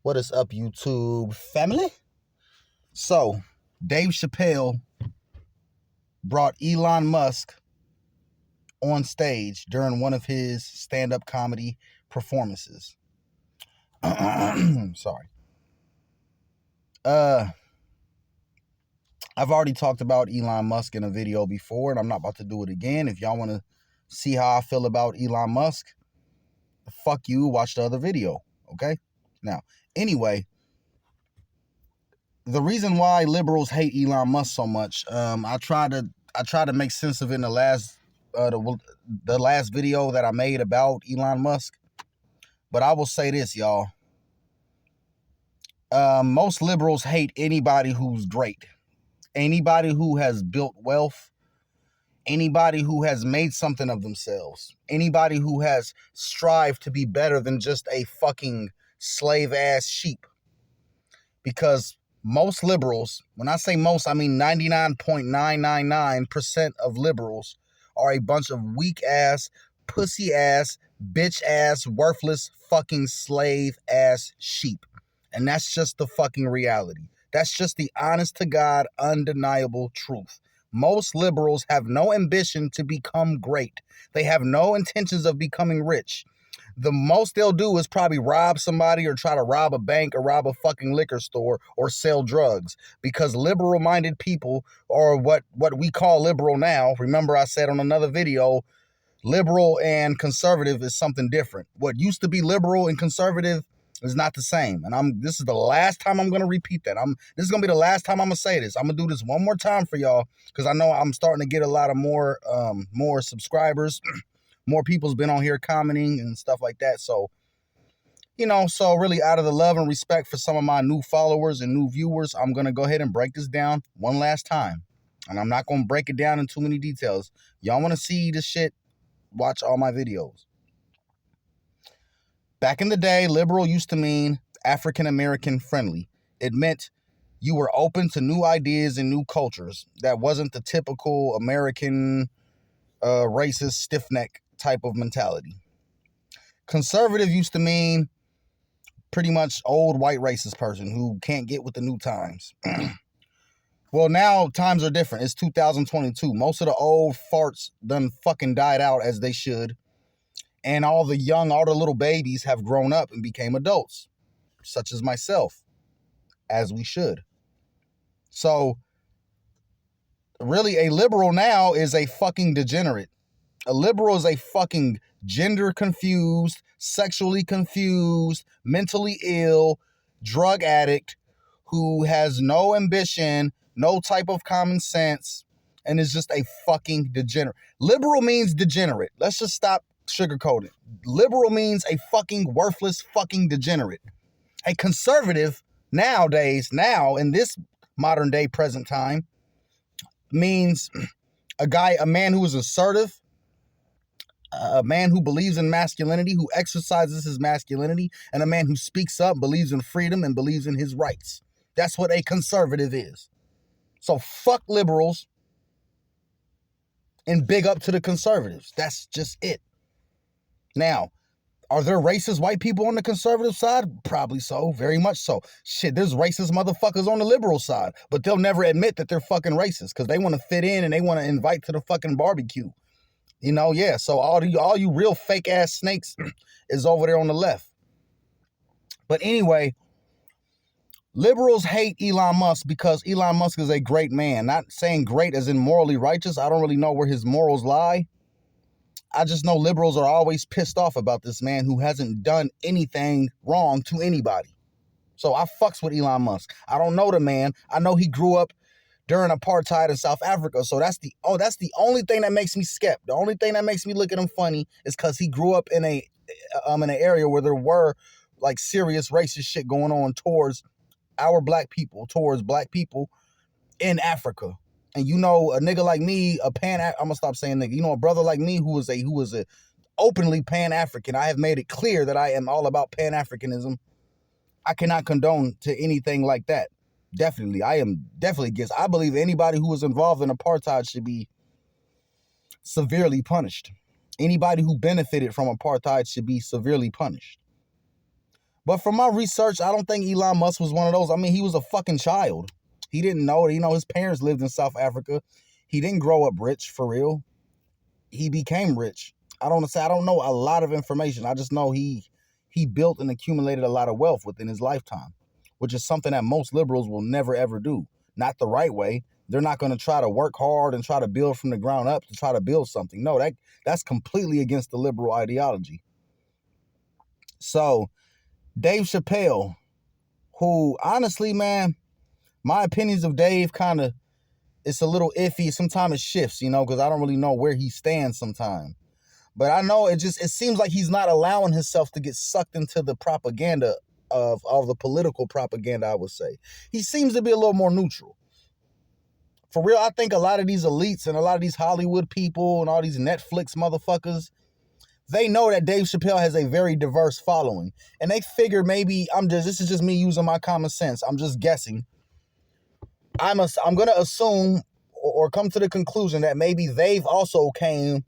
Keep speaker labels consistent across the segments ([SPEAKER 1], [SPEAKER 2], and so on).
[SPEAKER 1] What is up, YouTube family? So, Dave Chappelle brought Elon Musk on stage during one of his stand-up comedy performances. Sorry. I've already talked about Elon Musk in a video before, and I'm not about to do it again. If y'all want to see how I feel about Elon Musk, fuck you, watch the other video, okay? Now, anyway, the reason why liberals hate Elon Musk so much, I try to make sense of it in the last video that I made about Elon Musk. But I will say this, y'all. Most liberals hate anybody who's great, anybody who has built wealth, anybody who has made something of themselves, anybody who has strived to be better than just a fucking slave-ass sheep. Because most liberals, when I say most, I mean 99.999% of liberals are a bunch of weak-ass, pussy-ass, bitch-ass, worthless, fucking slave-ass sheep. And that's just the fucking reality. That's just the honest-to-God, undeniable truth. Most liberals have no ambition to become great. They have no intentions of becoming rich. The most they'll do is probably rob somebody or try to rob a bank or rob a fucking liquor store or sell drugs, because liberal-minded people, or what we call liberal now, remember I said on another video, liberal and conservative is something different. What used to be liberal and conservative is not the same. And this is the last time I'm going to repeat that. This is going to be the last time I'm going to say this. I'm going to do this one more time for y'all, because I know I'm starting to get a lot of more subscribers. More people's been on here commenting and stuff like that. So, so really out of the love and respect for some of my new followers and new viewers, I'm going to go ahead and break this down one last time. And I'm not going to break it down in too many details. Y'all want to see this shit? Watch all my videos. Back in the day, liberal used to mean African-American friendly. It meant you were open to new ideas and new cultures. That wasn't the typical American racist stiff-neck type of mentality. Conservative used to mean pretty much old white racist person who can't get with the new times. Well, now times are different. It's 2022. Most of the old farts done fucking died out, as they should. And all the little babies have grown up and became adults, such as myself, as we should. So, really, a liberal now is a fucking degenerate. A liberal is a fucking gender confused, sexually confused, mentally ill, drug addict who has no ambition, no type of common sense, and is just a fucking degenerate. Liberal means degenerate. Let's just stop sugarcoating. Liberal means a fucking worthless fucking degenerate. A conservative nowadays, now in this modern day present time, means a man who is assertive, a man who believes in masculinity, who exercises his masculinity, and a man who speaks up, believes in freedom, and believes in his rights. That's what a conservative is. So fuck liberals and big up to the conservatives. That's just it. Now, are there racist white people on the conservative side? Probably so, very much so. Shit, there's racist motherfuckers on the liberal side, but they'll never admit that they're fucking racist because they want to fit in and they want to invite to the fucking barbecue. Yeah, so all you real fake ass snakes is over there on the left. But anyway, liberals hate Elon Musk because Elon Musk is a great man. Not saying great as in morally righteous. I don't really know where his morals lie. I just know liberals are always pissed off about this man who hasn't done anything wrong to anybody. So I fucks with Elon Musk. I don't know the man. I know he grew up during apartheid in South Africa. So that's the only thing that makes me skep. The only thing that makes me look at him funny is because he grew up in an area where there were like serious racist shit going on towards black people in Africa. And a nigga like me, I'm gonna stop saying nigga. A brother like me who was a openly Pan-African. I have made it clear that I am all about Pan-Africanism. I cannot condone to anything like that. Definitely. I am definitely against. I believe anybody who was involved in apartheid should be severely punished. Anybody who benefited from apartheid should be severely punished. But from my research, I don't think Elon Musk was one of those. I mean, he was a fucking child. He didn't know it. You know, his parents lived in South Africa. He didn't grow up rich, for real. He became rich. I don't know a lot of information. I just know he built and accumulated a lot of wealth within his lifetime, which is something that most liberals will never ever do. Not the right way. They're not going to try to work hard and try to build from the ground up to try to build something. No, that's completely against the liberal ideology. So, Dave Chappelle, who honestly, man, my opinions of Dave kind of, it's a little iffy. Sometimes it shifts, you know, because I don't really know where he stands sometimes. But I know it seems like he's not allowing himself to get sucked into the propaganda of the political propaganda, I would say. He seems to be a little more neutral. For real, I think a lot of these elites and a lot of these Hollywood people and all these Netflix motherfuckers, they know that Dave Chappelle has a very diverse following. And they figure maybe this is just me using my common sense. I'm just guessing. I'm going to assume or come to the conclusion that maybe they've also came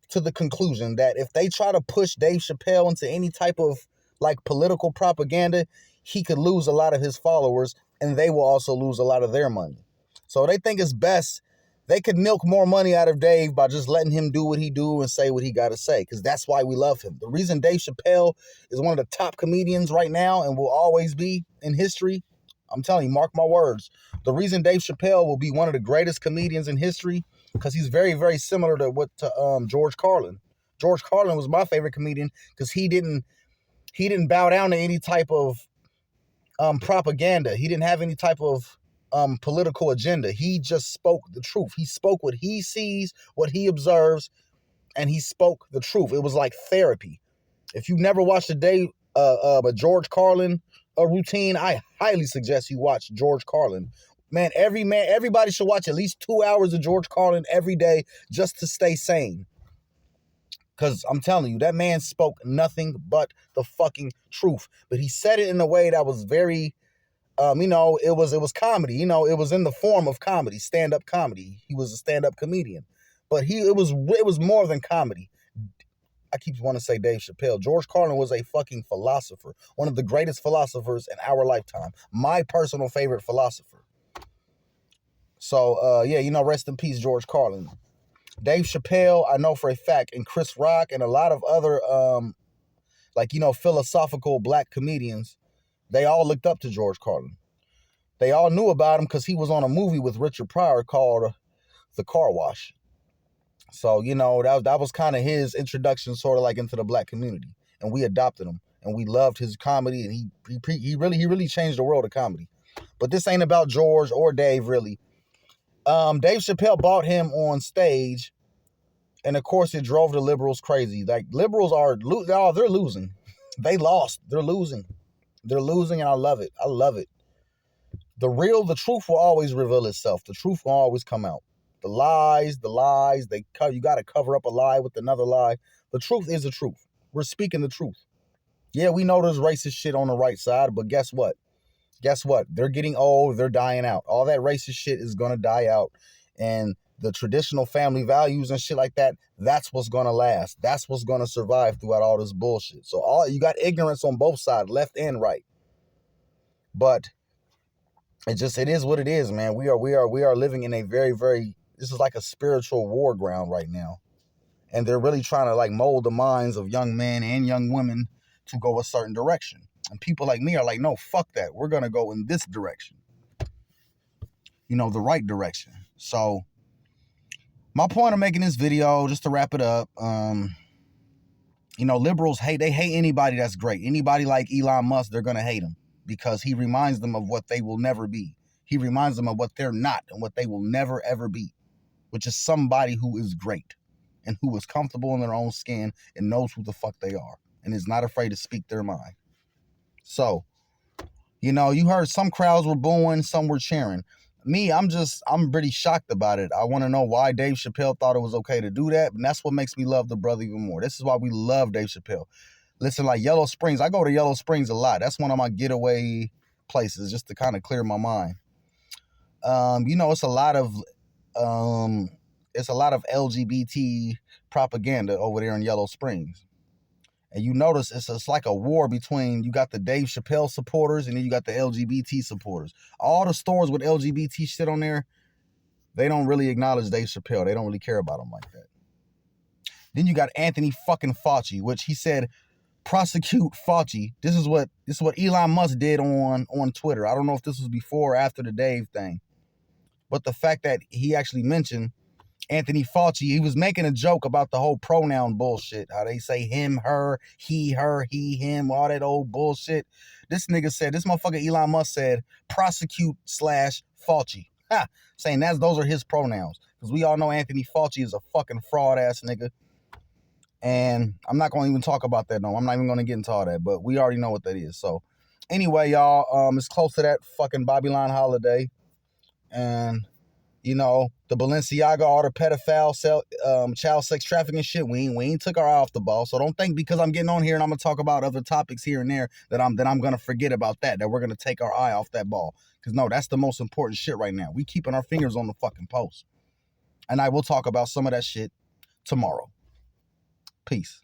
[SPEAKER 1] to the conclusion that if they try to push Dave Chappelle into any type of like political propaganda, he could lose a lot of his followers and they will also lose a lot of their money. So they think it's best they could milk more money out of Dave by just letting him do what he do and say what he got to say, because that's why we love him. The reason Dave Chappelle is one of the top comedians right now and will always be in history, I'm telling you, mark my words. The reason Dave Chappelle will be one of the greatest comedians in history, because he's very, very similar to George Carlin. George Carlin was my favorite comedian because he didn't bow down to any type of propaganda. He didn't have any type of political agenda. He just spoke the truth. He spoke what he sees, what he observes, and he spoke the truth. It was like therapy. If you've never watched a George Carlin routine, I highly suggest you watch George Carlin. Everybody should watch at least 2 hours of George Carlin every day just to stay sane. Because I'm telling you, that man spoke nothing but the fucking truth. But he said it in a way that was very, it was comedy. You know, it was in the form of comedy, stand-up comedy. He was a stand-up comedian. But it was more than comedy. I keep wanting to say Dave Chappelle. George Carlin was a fucking philosopher. One of the greatest philosophers in our lifetime. My personal favorite philosopher. So, rest in peace, George Carlin. Dave Chappelle, I know for a fact, and Chris Rock and a lot of other, philosophical black comedians, they all looked up to George Carlin. They all knew about him because he was on a movie with Richard Pryor called The Car Wash. So, that was kind of his introduction sort of like into the black community. And we adopted him. And we loved his comedy. And he really changed the world of comedy. But this ain't about George or Dave, really. Dave Chappelle bought him on stage. And, of course, it drove the liberals crazy. Like, liberals they're losing. They lost. They're losing. They're losing, and I love it. I love it. The truth will always reveal itself. The truth will always come out. The lies, you got to cover up a lie with another lie. The truth is the truth. We're speaking the truth. Yeah, we know there's racist shit on the right side, but guess what? They're getting old. They're dying out. All that racist shit is going to die out. And the traditional family values and shit like that, that's what's going to last. That's what's going to survive throughout all this bullshit. So you got ignorance on both sides, left and right. But it is what it is, man. We are living in a very, very, this is like a spiritual war ground right now. And they're really trying to like mold the minds of young men and young women to go a certain direction. And people like me are like, no, fuck that. We're going to go in this direction. The right direction. So my point of making this video, just to wrap it up, liberals hate anybody that's great. Anybody like Elon Musk, they're going to hate him because he reminds them of what they will never be. He reminds them of what they're not and what they will never, ever be, which is somebody who is great and who is comfortable in their own skin and knows who the fuck they are and is not afraid to speak their mind. So, you heard some crowds were booing, some were cheering. Me, I'm pretty shocked about it. I want to know why Dave Chappelle thought it was okay to do that. And that's what makes me love the brother even more. This is why we love Dave Chappelle. Listen, like Yellow Springs, I go to Yellow Springs a lot. That's one of my getaway places just to kind of clear my mind. It's a lot of LGBT propaganda over there in Yellow Springs. And you notice it's like a war between, you got the Dave Chappelle supporters and then you got the LGBT supporters. All the stores with LGBT shit on there, they don't really acknowledge Dave Chappelle. They don't really care about him like that. Then you got Anthony fucking Fauci, which he said, prosecute Fauci. This is what Elon Musk did on Twitter. I don't know if this was before or after the Dave thing. But the fact that he actually mentioned Anthony Fauci, he was making a joke about the whole pronoun bullshit. How they say him, her, he, him, all that old bullshit. This nigga said, this motherfucker Elon Musk said, prosecute / Fauci. Ha! Saying those are his pronouns. Because we all know Anthony Fauci is a fucking fraud ass nigga. And I'm not going to even talk about that, no. I'm not even going to get into all that. But we already know what that is. So anyway, y'all, it's close to that fucking Babylon holiday. And you know, the Balenciaga, all the pedophile, child sex trafficking shit, we ain't took our eye off the ball. So don't think because I'm getting on here and I'm gonna talk about other topics here and there that I'm gonna forget about that we're gonna take our eye off that ball. Because no, that's the most important shit right now. We keeping our fingers on the fucking post. And I will talk about some of that shit tomorrow. Peace.